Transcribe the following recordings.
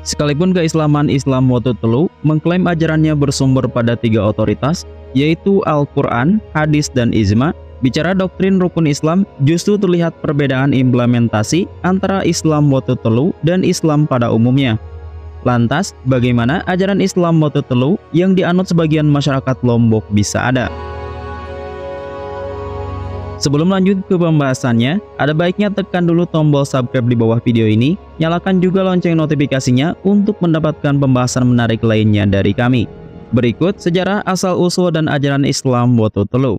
Sekalipun keislaman Islam Watu Telu mengklaim ajarannya bersumber pada 3 otoritas, yaitu Al-Quran, Hadis, dan Ijma, bicara doktrin rukun Islam justru terlihat perbedaan implementasi antara Islam Watu Telu dan Islam pada umumnya. Lantas, bagaimana ajaran Islam Watu Telu yang dianut sebagian masyarakat Lombok bisa ada? Sebelum lanjut ke pembahasannya, ada baiknya tekan dulu tombol subscribe di bawah video ini, nyalakan juga lonceng notifikasinya untuk mendapatkan pembahasan menarik lainnya dari kami. Berikut sejarah asal-usul dan ajaran Islam Watu Telu.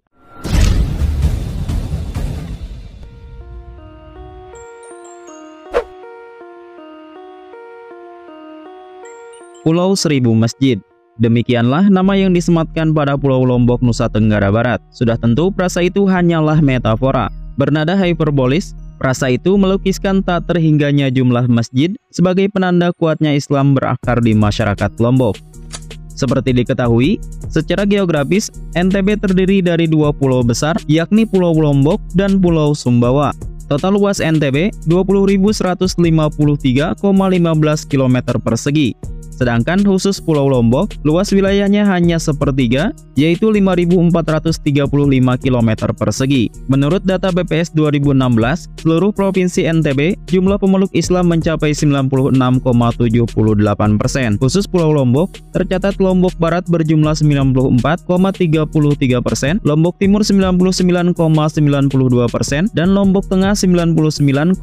Pulau Seribu Masjid. Demikianlah nama yang disematkan pada Pulau Lombok, Nusa Tenggara Barat. Sudah tentu frasa itu hanyalah metafora. Bernada hiperbolis, frasa itu melukiskan tak terhingganya jumlah masjid sebagai penanda kuatnya Islam berakar di masyarakat Lombok. Seperti diketahui, secara geografis, NTB terdiri dari 2 pulau besar, yakni Pulau Lombok dan Pulau Sumbawa. Total luas NTB 20.153,15 km persegi. Sedangkan khusus Pulau Lombok, luas wilayahnya hanya sepertiga, yaitu 5.435 km persegi. Menurut data BPS 2016, seluruh provinsi NTB, jumlah pemeluk Islam mencapai 96,78%. Khusus Pulau Lombok, tercatat Lombok Barat berjumlah 94,33%, Lombok Timur 99,92%, dan Lombok Tengah 99,65%.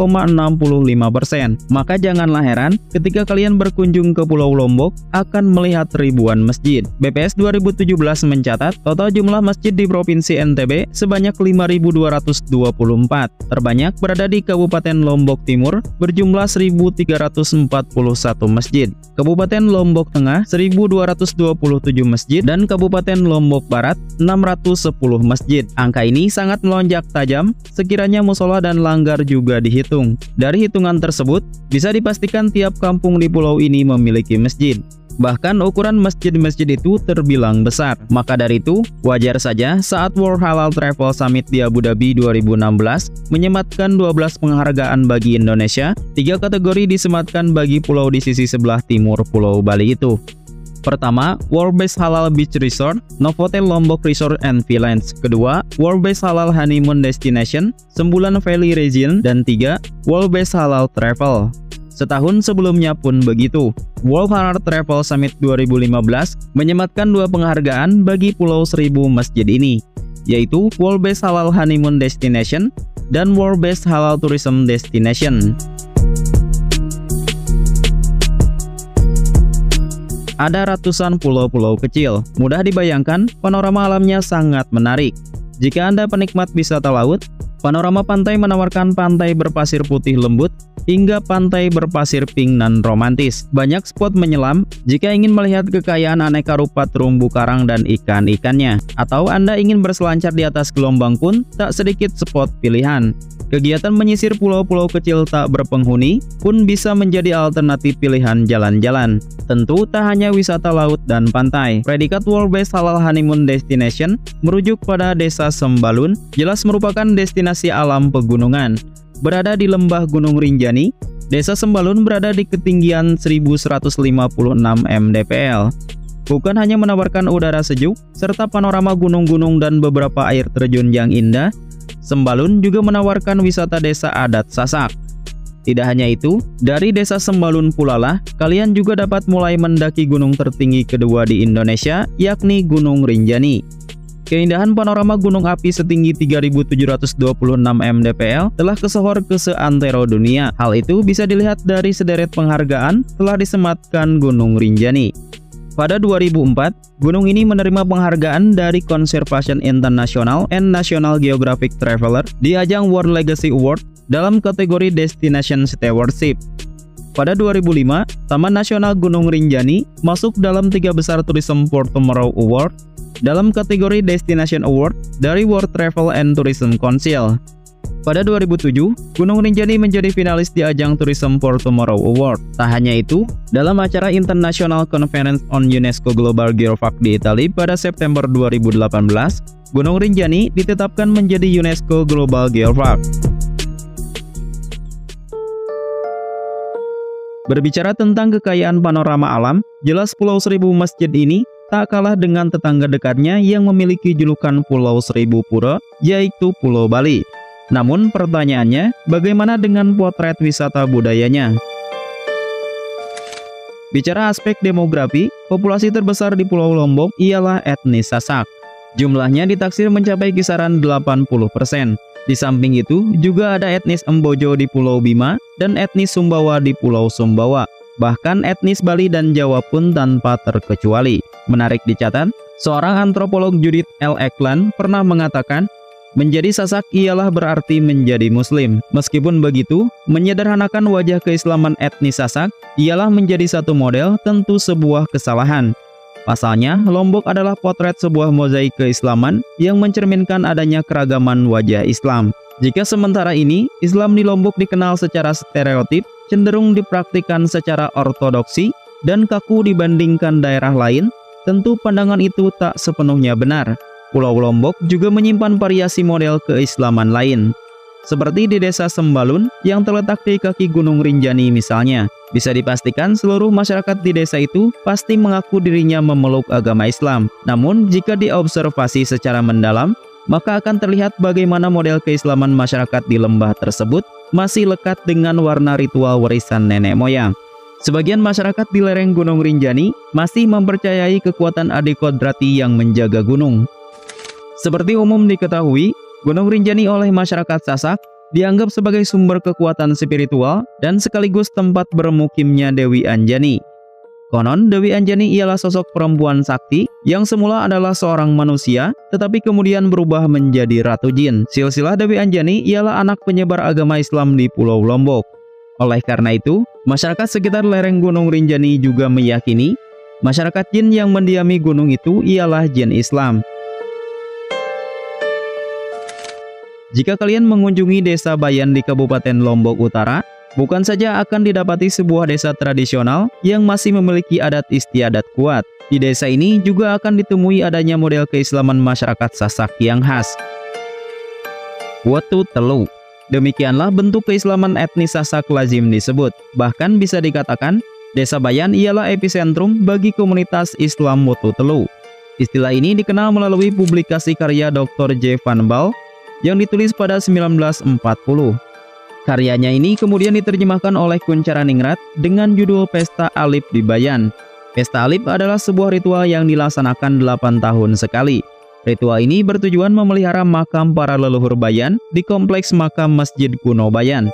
Maka janganlah heran ketika kalian berkunjung ke Pulau Lombok akan melihat ribuan masjid. BPS 2017 mencatat total jumlah masjid di Provinsi NTB sebanyak 5.224. Terbanyak berada di Kabupaten Lombok Timur berjumlah 1.341 masjid, Kabupaten Lombok Tengah 1.227 masjid, dan Kabupaten Lombok Barat 610 masjid. Angka ini sangat melonjak tajam sekiranya musola dan langgar juga dihitung. Dari hitungan tersebut, bisa dipastikan tiap kampung di pulau ini memiliki masjid. Bahkan ukuran masjid-masjid itu terbilang besar. Maka dari itu, wajar saja saat World Halal Travel Summit di Abu Dhabi 2016 menyematkan 12 penghargaan bagi Indonesia, 3 kategori disematkan bagi pulau di sisi sebelah timur Pulau Bali itu. Pertama, World Best Halal Beach Resort, Novotel Lombok Resort and Villas. Kedua, World Best Halal Honeymoon Destination, Sembulan Valley Region. Dan 3, World Best Halal Travel. Setahun sebelumnya pun begitu. World Halal Travel Summit 2015 menyematkan 2 penghargaan bagi Pulau Seribu Masjid ini, yaitu World Best Halal Honeymoon Destination dan World Best Halal Tourism Destination. Ada ratusan pulau-pulau kecil. Mudah dibayangkan, panorama alamnya sangat menarik. Jika Anda penikmat wisata laut, panorama pantai menawarkan pantai berpasir putih lembut hingga pantai berpasir pink dan romantis. Banyak spot menyelam jika ingin melihat kekayaan aneka rupa terumbu karang dan ikan-ikannya. Atau Anda ingin berselancar di atas gelombang pun tak sedikit spot pilihan. Kegiatan menyisir pulau-pulau kecil tak berpenghuni pun bisa menjadi alternatif pilihan jalan-jalan. Tentu tak hanya wisata laut dan pantai. Predikat World Best Halal Honeymoon Destination merujuk pada Desa Sembalun, jelas merupakan destinasi alam pegunungan. Berada di lembah Gunung Rinjani, Desa Sembalun berada di ketinggian 1156 mdpl. Bukan hanya menawarkan udara sejuk, serta panorama gunung-gunung dan beberapa air terjun yang indah, Sembalun juga menawarkan wisata desa adat Sasak. Tidak hanya itu, dari Desa Sembalun pula lah, kalian juga dapat mulai mendaki gunung tertinggi kedua di Indonesia, yakni Gunung Rinjani. Keindahan panorama gunung api setinggi 3.726 mdpl telah kesohor ke seantero dunia. Hal itu bisa dilihat dari sederet penghargaan telah disematkan Gunung Rinjani. Pada 2004, gunung ini menerima penghargaan dari Conservation International and National Geographic Traveler di ajang World Legacy Award dalam kategori Destination Stewardship. Pada 2005, Taman Nasional Gunung Rinjani masuk dalam 3 besar Tourism for Tomorrow Award dalam kategori Destination Award dari World Travel and Tourism Council. Pada 2007, Gunung Rinjani menjadi finalis di ajang Tourism for Tomorrow Award. Tak hanya itu, dalam acara International Conference on UNESCO Global Geopark di Italia pada September 2018, Gunung Rinjani ditetapkan menjadi UNESCO Global Geopark. Berbicara tentang kekayaan panorama alam, jelas Pulau Seribu Masjid ini tak kalah dengan tetangga dekatnya yang memiliki julukan Pulau Seribu Pura, yaitu Pulau Bali. Namun pertanyaannya, bagaimana dengan potret wisata budayanya? Bicara aspek demografi, populasi terbesar di Pulau Lombok ialah etnis Sasak. Jumlahnya ditaksir mencapai kisaran 80%. Di samping itu, juga ada etnis Embojo di Pulau Bima dan etnis Sumbawa di Pulau Sumbawa. Bahkan etnis Bali dan Jawa pun tanpa terkecuali. Menarik dicatat, seorang antropolog Judith L. Eklund pernah mengatakan, menjadi Sasak ialah berarti menjadi Muslim. Meskipun begitu, menyederhanakan wajah keislaman etnis Sasak ialah menjadi satu model tentu sebuah kesalahan. Pasalnya, Lombok adalah potret sebuah mozaik keislaman yang mencerminkan adanya keragaman wajah Islam. Jika sementara ini, Islam di Lombok dikenal secara stereotip, cenderung dipraktikkan secara ortodoksi, dan kaku dibandingkan daerah lain, tentu pandangan itu tak sepenuhnya benar. Pulau Lombok juga menyimpan variasi model keislaman lain. Seperti di desa Sembalun yang terletak di kaki Gunung Rinjani misalnya. Bisa dipastikan seluruh masyarakat di desa itu pasti mengaku dirinya memeluk agama Islam. Namun jika diobservasi secara mendalam, maka akan terlihat bagaimana model keislaman masyarakat di lembah tersebut masih lekat dengan warna ritual warisan nenek moyang. Sebagian masyarakat di lereng Gunung Rinjani masih mempercayai kekuatan Adi Kodrati yang menjaga gunung. Seperti umum diketahui, Gunung Rinjani oleh masyarakat Sasak dianggap sebagai sumber kekuatan spiritual dan sekaligus tempat bermukimnya Dewi Anjani. Konon, Dewi Anjani ialah sosok perempuan sakti yang semula adalah seorang manusia, tetapi kemudian berubah menjadi ratu jin. Silsilah Dewi Anjani ialah anak penyebar agama Islam di Pulau Lombok. Oleh karena itu, masyarakat sekitar lereng Gunung Rinjani juga meyakini masyarakat jin yang mendiami gunung itu ialah jin Islam. Jika kalian mengunjungi desa Bayan di Kabupaten Lombok Utara, bukan saja akan didapati sebuah desa tradisional yang masih memiliki adat istiadat kuat. Di desa ini juga akan ditemui adanya model keislaman masyarakat Sasak yang khas. Wetu Telu. Demikianlah bentuk keislaman etnis Sasak lazim disebut. Bahkan bisa dikatakan, desa Bayan ialah epicentrum bagi komunitas Islam Wetu Telu. Istilah ini dikenal melalui publikasi karya Dr. J. Van Bal yang ditulis pada 1940. Karyanya ini kemudian diterjemahkan oleh Kuncharaningrat dengan judul Pesta Alip di Bayan. Pesta Alip adalah sebuah ritual yang dilaksanakan 8 tahun sekali. Ritual ini bertujuan memelihara makam para leluhur Bayan di kompleks makam Masjid Kuno Bayan.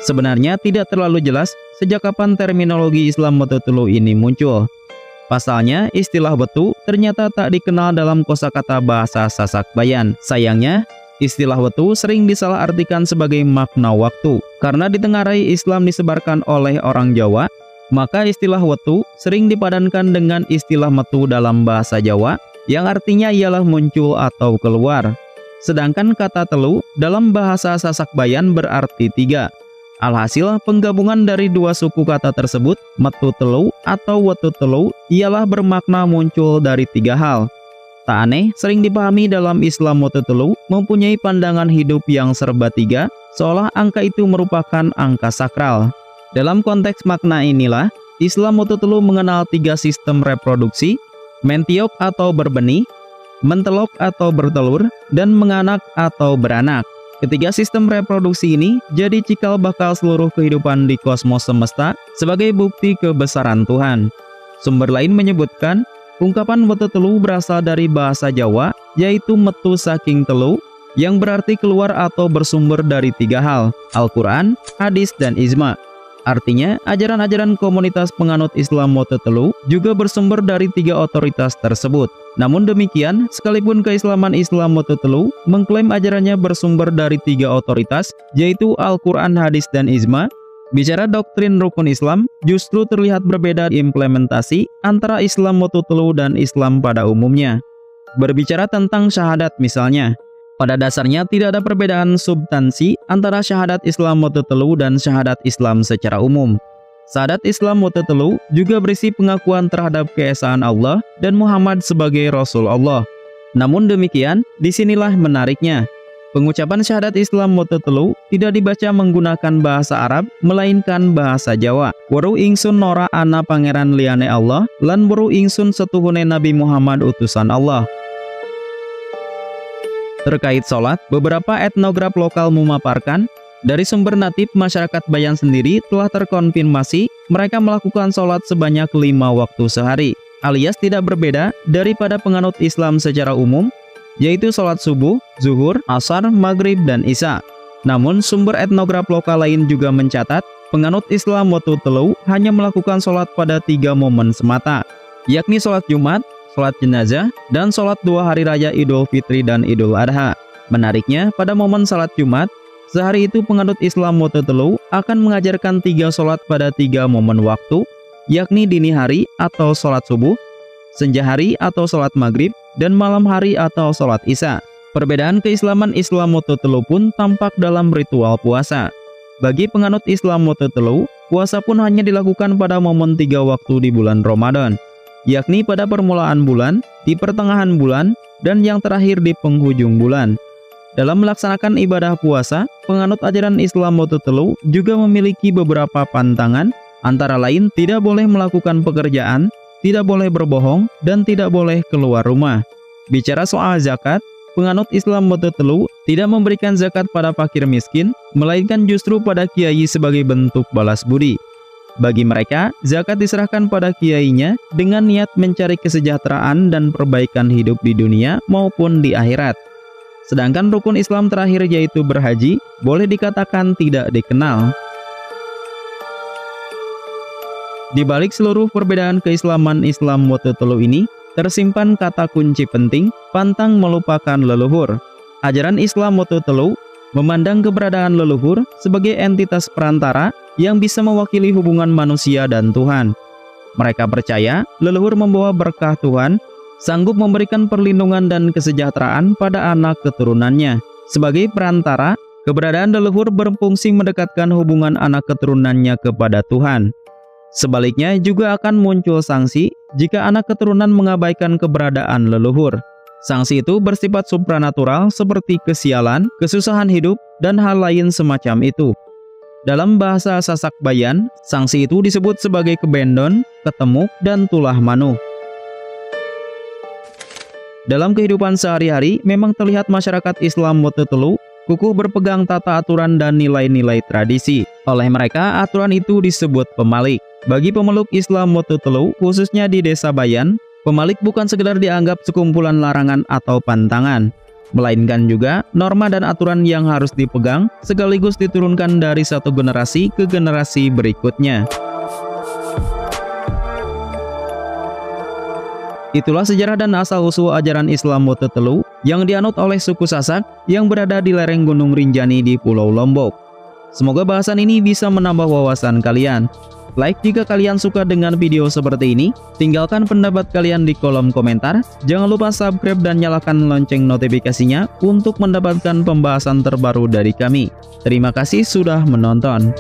Sebenarnya tidak terlalu jelas sejak kapan terminologi Islam Wetu Telu ini muncul. Pasalnya, istilah wetu ternyata tak dikenal dalam kosakata bahasa Sasak Bayan. Sayangnya, istilah wetu sering disalahartikan sebagai makna waktu. Karena ditengarai Islam disebarkan oleh orang Jawa, maka istilah wetu sering dipadankan dengan istilah metu dalam bahasa Jawa, yang artinya ialah muncul atau keluar. Sedangkan kata telu dalam bahasa Sasak Bayan berarti 3. Alhasil, penggabungan dari dua suku kata tersebut, metu telu atau wetu telu, ialah bermakna muncul dari 3 hal. Tak aneh, sering dipahami dalam Islam Wetu Telu mempunyai pandangan hidup yang serba 3, seolah angka itu merupakan angka sakral. Dalam konteks makna inilah, Islam Wetu Telu mengenal 3 sistem reproduksi, mentiok atau berbenih, mentelok atau bertelur, dan menganak atau beranak. Ketiga sistem reproduksi ini jadi cikal bakal seluruh kehidupan di kosmos semesta sebagai bukti kebesaran Tuhan. Sumber lain menyebutkan, ungkapan wetu telu berasal dari bahasa Jawa, yaitu metu saking telu, yang berarti keluar atau bersumber dari 3 hal, Al-Quran, hadis, dan ijma. Artinya, ajaran-ajaran komunitas penganut Islam Wetu Telu juga bersumber dari 3 otoritas tersebut. Namun demikian, sekalipun keislaman Islam Wetu Telu mengklaim ajarannya bersumber dari 3 otoritas, yaitu Al-Quran, hadis, dan ijma, bicara doktrin rukun Islam, justru terlihat berbeda implementasi antara Islam Wetu Telu dan Islam pada umumnya. Berbicara tentang syahadat misalnya, pada dasarnya tidak ada perbedaan substansi antara syahadat Islam Wetu Telu dan syahadat Islam secara umum. Syahadat Islam Wetu Telu juga berisi pengakuan terhadap keesaan Allah dan Muhammad sebagai Rasul Allah. Namun demikian, disinilah menariknya. Pengucapan syahadat Islam moto telu tidak dibaca menggunakan bahasa Arab, melainkan bahasa Jawa. Weruh ingsun nora ana pangeran liyane Allah, lan weruh ingsun setuhune Nabi Muhammad utusan Allah. Terkait sholat, beberapa etnograf lokal memaparkan, dari sumber natif masyarakat Bayan sendiri telah terkonfirmasi mereka melakukan sholat sebanyak 5 waktu sehari, alias tidak berbeda daripada penganut Islam secara umum, yaitu sholat subuh, zuhur, asar, maghrib, dan isya. Namun sumber etnograf lokal lain juga mencatat penganut Islam moto telu hanya melakukan sholat pada 3 momen semata, yakni sholat Jumat, sholat jenazah, dan sholat 2 hari raya Idul Fitri dan Idul Adha. Menariknya, pada momen sholat Jumat, sehari itu penganut Islam moto telu akan mengajarkan 3 sholat pada 3 momen waktu, yakni dini hari atau sholat subuh, senja hari atau sholat maghrib, dan malam hari atau sholat isya. Perbedaan keislaman Islam moto telu pun tampak dalam ritual puasa. Bagi penganut Islam moto telu, puasa pun hanya dilakukan pada momen 3 waktu di bulan Ramadan, yakni pada permulaan bulan, di pertengahan bulan, dan yang terakhir di penghujung bulan. Dalam melaksanakan ibadah puasa, penganut ajaran Islam moto telu juga memiliki beberapa pantangan, antara lain tidak boleh melakukan pekerjaan, tidak boleh berbohong, dan tidak boleh keluar rumah. Bicara soal zakat, penganut Islam moto telu tidak memberikan zakat pada fakir miskin, melainkan justru pada kiai sebagai bentuk balas budi. Bagi mereka, zakat diserahkan pada kiainya dengan niat mencari kesejahteraan dan perbaikan hidup di dunia maupun di akhirat. Sedangkan rukun Islam terakhir yaitu berhaji, boleh dikatakan tidak dikenal. Di balik seluruh perbedaan keislaman Islam moto telu ini, tersimpan kata kunci penting, pantang melupakan leluhur. Ajaran Islam moto telu memandang keberadaan leluhur sebagai entitas perantara yang bisa mewakili hubungan manusia dan Tuhan. Mereka percaya leluhur membawa berkah Tuhan, sanggup memberikan perlindungan dan kesejahteraan pada anak keturunannya. Sebagai perantara, keberadaan leluhur berfungsi mendekatkan hubungan anak keturunannya kepada Tuhan. Sebaliknya juga akan muncul sanksi jika anak keturunan mengabaikan keberadaan leluhur. Sanksi itu bersifat supranatural seperti kesialan, kesusahan hidup, dan hal lain semacam itu. Dalam bahasa Sasak Bayan, sanksi itu disebut sebagai kebendon, ketemuk, dan tulah manuh. Dalam kehidupan sehari-hari, memang terlihat masyarakat Islam moto telu kukuh berpegang tata aturan dan nilai-nilai tradisi. Oleh mereka, aturan itu disebut pemalik. Bagi pemeluk Islam moto telu, khususnya di desa Bayan, pemalik bukan sekedar dianggap sekumpulan larangan atau pantangan, melainkan juga norma dan aturan yang harus dipegang sekaligus diturunkan dari satu generasi ke generasi berikutnya. Itulah sejarah dan asal-usul ajaran Islam moto telu yang dianut oleh suku Sasak yang berada di lereng Gunung Rinjani di Pulau Lombok. Semoga bahasan ini bisa menambah wawasan kalian. Like jika kalian suka dengan video seperti ini, tinggalkan pendapat kalian di kolom komentar. Jangan lupa subscribe dan nyalakan lonceng notifikasinya untuk mendapatkan pembahasan terbaru dari kami. Terima kasih sudah menonton.